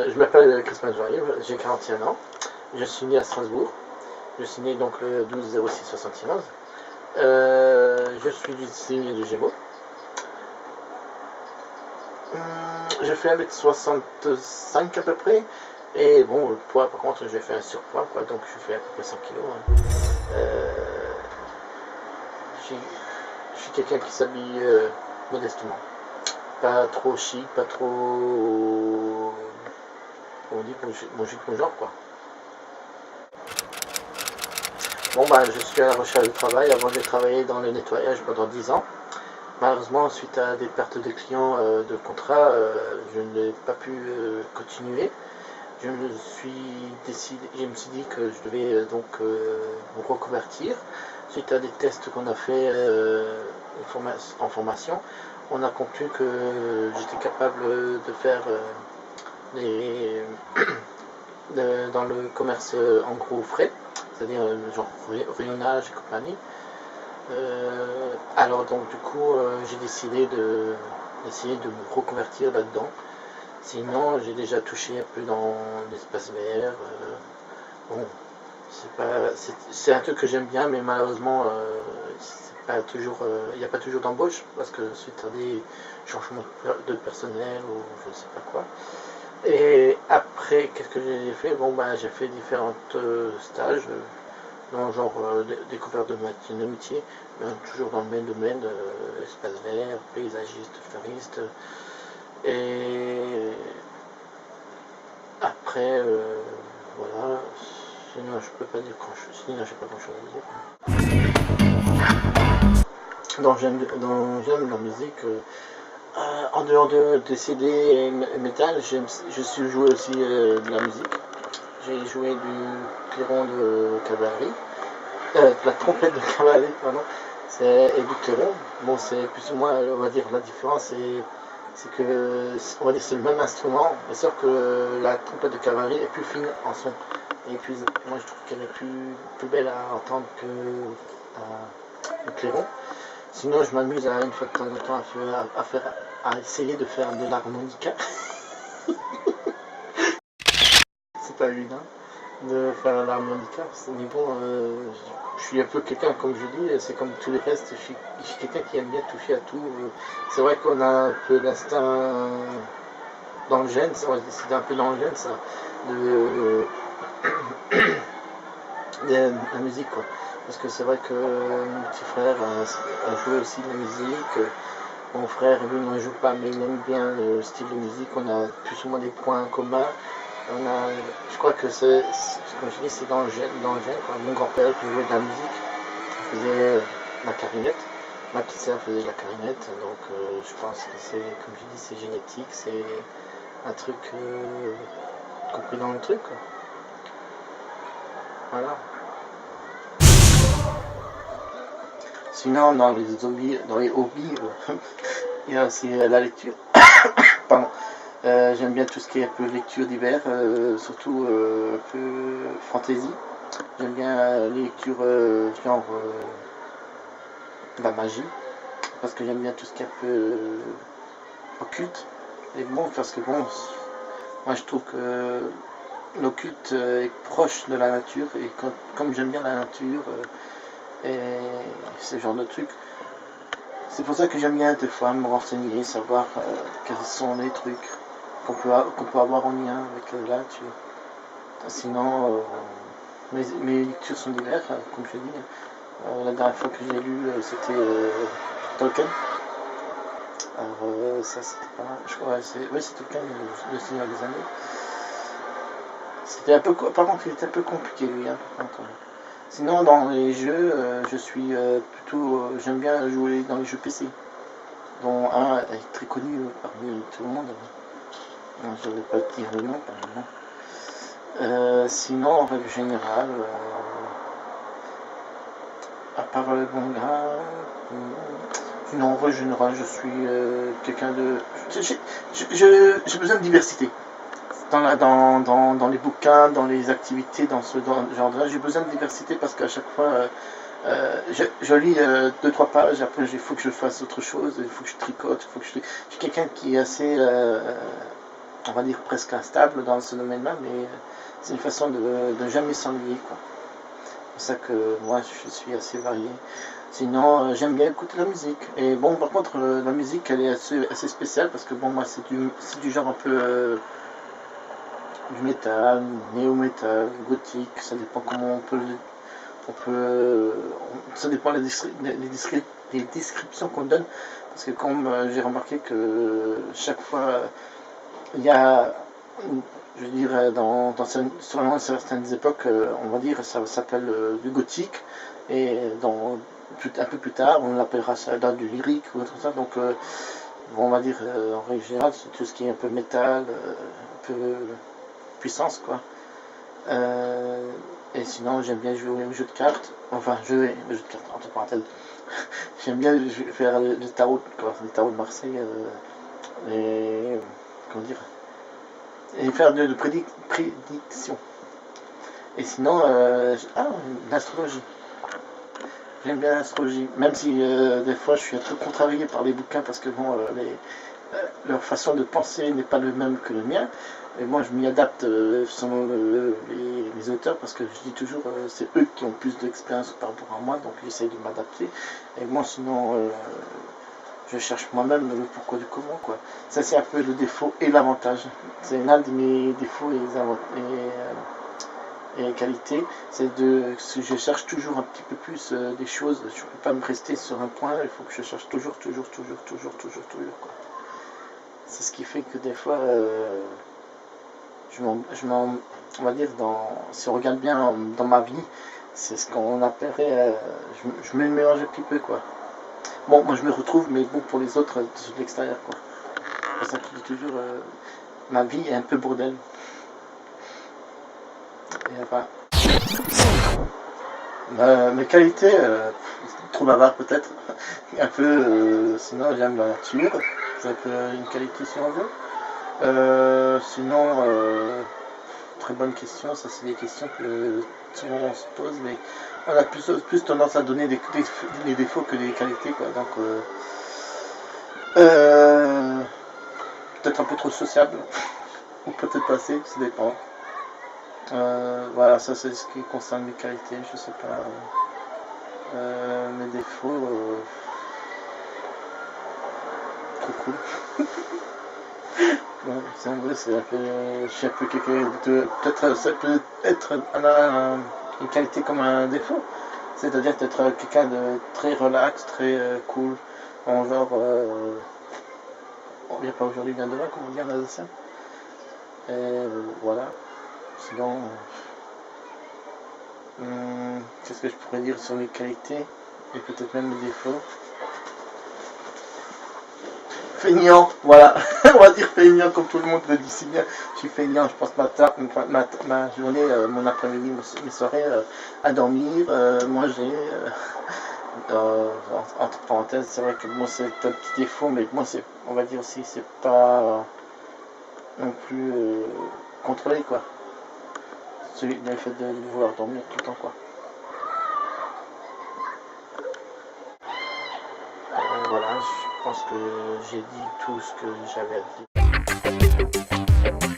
Je m'appelle Christophe Joyeux, j'ai 41 ans, je suis né à Strasbourg, je suis né donc le 12-06-71, je suis du signe du Gémeaux. Je fais 1m65 à peu près, et bon, le poids par contre j'ai fait un surpoids, quoi, donc je fais à peu près 100 kg. Je suis quelqu'un qui s'habille modestement, pas trop chic, pas trop, on dit mon jus, mon genre, quoi. Bon, bah, je suis à la recherche de travail. Avant, j'ai travaillé dans le nettoyage pendant 10 ans. Malheureusement, suite à des pertes de clients de contrat, je n'ai pas pu continuer. Je me suis dit que je devais donc me reconvertir. Suite à des tests qu'on a fait en formation, on a conclu que j'étais capable de faire dans le commerce en gros frais, c'est-à-dire genre rayonnage et compagnie. Alors donc du coup j'ai décidé d'essayer de me reconvertir là-dedans. Sinon j'ai déjà touché un peu dans l'espace VR. Bon, c'est un truc que j'aime bien, mais malheureusement il n'y a pas toujours d'embauche parce que suite à des changements de personnel ou je ne sais pas quoi. Et après, qu'est-ce que j'ai fait? Bon, ben, j'ai fait différents stages, dans genre découverte de métier, toujours dans le même domaine, espace vert, paysagiste, fleuriste. Et après, voilà, sinon je peux pas dire grand-chose, sinon j'ai pas grand-chose à dire. Donc j'aime la musique. En dehors de CD et métal, je suis joué aussi de la musique. J'ai joué du clairon de cavalerie, la trompette de cavalerie, pardon, et du clairon. Bon, c'est plus ou moins, on va dire, la différence, c'est que, on va dire, c'est le même instrument, mais sauf que la trompette de cavalerie est plus fine en son. Et puis, moi, je trouve qu'elle est plus belle à entendre que le clairon. Sinon, je m'amuse une fois de temps en temps à essayer de faire de l'harmonica. C'est pas évident de faire l'harmonica, mais bon, je suis un peu quelqu'un, comme je dis, c'est comme tous les restes, je suis quelqu'un qui aime bien toucher à tout. C'est vrai qu'on a un peu l'instinct dans le gène, c'est un peu dans le gène ça, de la musique, quoi. Parce que c'est vrai que mon petit frère a joué aussi de la musique. Mon frère, lui, n'en joue pas, mais il aime bien le style de musique. On a plus ou moins des points communs. Je crois que comme je dis, c'est dans le gène. Quoi. Mon grand-père jouait de la musique, il faisait la clarinette. Ma petite sœur faisait de la clarinette. Donc, je pense que c'est, comme je dis, c'est génétique. C'est un truc compris dans le truc, quoi. Voilà. Sinon, dans les hobbies, il y a aussi la lecture. Pardon. J'aime bien tout ce qui est un peu lecture d'hiver, surtout un peu fantasy. J'aime bien les lectures genre la magie, parce que j'aime bien tout ce qui est un peu occulte. Et bon, parce que bon, moi je trouve que l'occulte est proche de la nature, et comme j'aime bien la nature, et ce genre de trucs. C'est pour ça que j'aime bien des fois me renseigner, savoir quels sont les trucs qu'on peut avoir en lien avec là. Sinon, mes lectures sont diverses, comme je dis. La dernière fois que j'ai lu, c'était Tolkien. Alors ça c'était pas mal. C'est Tolkien, le Seigneur des Anneaux. C'était un peu, par contre, il était un peu compliqué lui. Par contre. Sinon, dans les jeux, je suis plutôt, j'aime bien jouer dans les jeux PC, dont un est très connu parmi tout le monde. Je ne vais pas te dire le nom, par exemple. Sinon, en règle générale, à part le manga, sinon, en règle générale, je suis quelqu'un de... J'ai besoin de diversité. Dans les bouquins, dans les activités, dans ce genre-là, j'ai besoin de diversité parce qu'à chaque fois, je lis 2-3 pages, après il faut que je fasse autre chose, il faut que je tricote, je suis quelqu'un qui est assez, on va dire presque instable dans ce domaine-là, mais c'est une façon de jamais s'ennuyer, quoi. C'est ça que moi je suis assez varié. Sinon, j'aime bien écouter la musique. Et bon, par contre, la musique, elle est assez spéciale parce que bon, moi c'est du genre un peu... du métal, néo-métal, gothique, ça dépend comment ça dépend des descriptions qu'on donne, parce que comme j'ai remarqué que chaque fois il y a, je dirais, selon certaines époques, on va dire, ça s'appelle du gothique, et un peu plus tard, on appellera ça du lyrique ou autre ça, donc on va dire, en règle générale, c'est tout ce qui est un peu métal, un peu puissance, quoi. Et sinon, j'aime bien jouer aux jeux de cartes, enfin jouer aux jeux de cartes entre parenthèses. J'aime bien faire le tarot, quoi, le tarot de Marseille, et comment dire, et faire de prédictions. Et sinon, l'astrologie. J'aime bien l'astrologie, même si des fois je suis un peu contrarié par les bouquins parce que bon, leur façon de penser n'est pas le même que le mien. Et moi je m'y adapte selon les auteurs parce que je dis toujours c'est eux qui ont plus d'expérience par rapport à moi, donc j'essaie de m'adapter. Et moi sinon je cherche moi-même le pourquoi du comment, quoi. Ça c'est un peu le défaut et l'avantage. C'est l'un de mes défauts et qualités, c'est que je cherche toujours un petit peu plus des choses. Je ne peux pas me rester sur un point, il faut que je cherche toujours, quoi. C'est ce qui fait que des fois, on va dire, si on regarde bien dans ma vie, c'est ce qu'on appellerait, je me mélange un petit peu, quoi. Bon, moi je me retrouve, mais bon, pour les autres, de l'extérieur, quoi. C'est pour ça que je dis toujours, ma vie est un peu bordel. Et voilà. Mes qualités, trop bavard peut-être, un peu, sinon j'aime la nature, c'est un peu une qualité si on veut. Sinon, très bonne question, ça c'est des questions que souvent on se pose, mais on a plus tendance à donner des défauts que des qualités, quoi. Donc, peut-être un peu trop sociable, ou peut-être pas assez, ça dépend. Voilà, ça c'est ce qui concerne mes qualités, je sais pas. Mes défauts, trop cool. Ouais, c'est en vrai, je suis un peu quelqu'un de. Peut-être ça peut être une qualité comme un défaut. C'est-à-dire d'être quelqu'un de très relax, très cool. En genre. On vient pas aujourd'hui, bien demain, comme on dit en alsacien. Et voilà. Sinon. Qu'est-ce que je pourrais dire sur mes qualités et peut-être même mes défauts? Feignant, voilà, on va dire feignant comme tout le monde le dit si bien. Je suis feignant, je passe ma journée, mon après-midi, mes soirées à dormir, manger. Entre parenthèses, c'est vrai que moi c'est un petit défaut, mais moi c'est, on va dire aussi, c'est pas non plus contrôlé, quoi. Le fait de vouloir dormir tout le temps, quoi. Voilà, je pense que j'ai dit tout ce que j'avais à dire.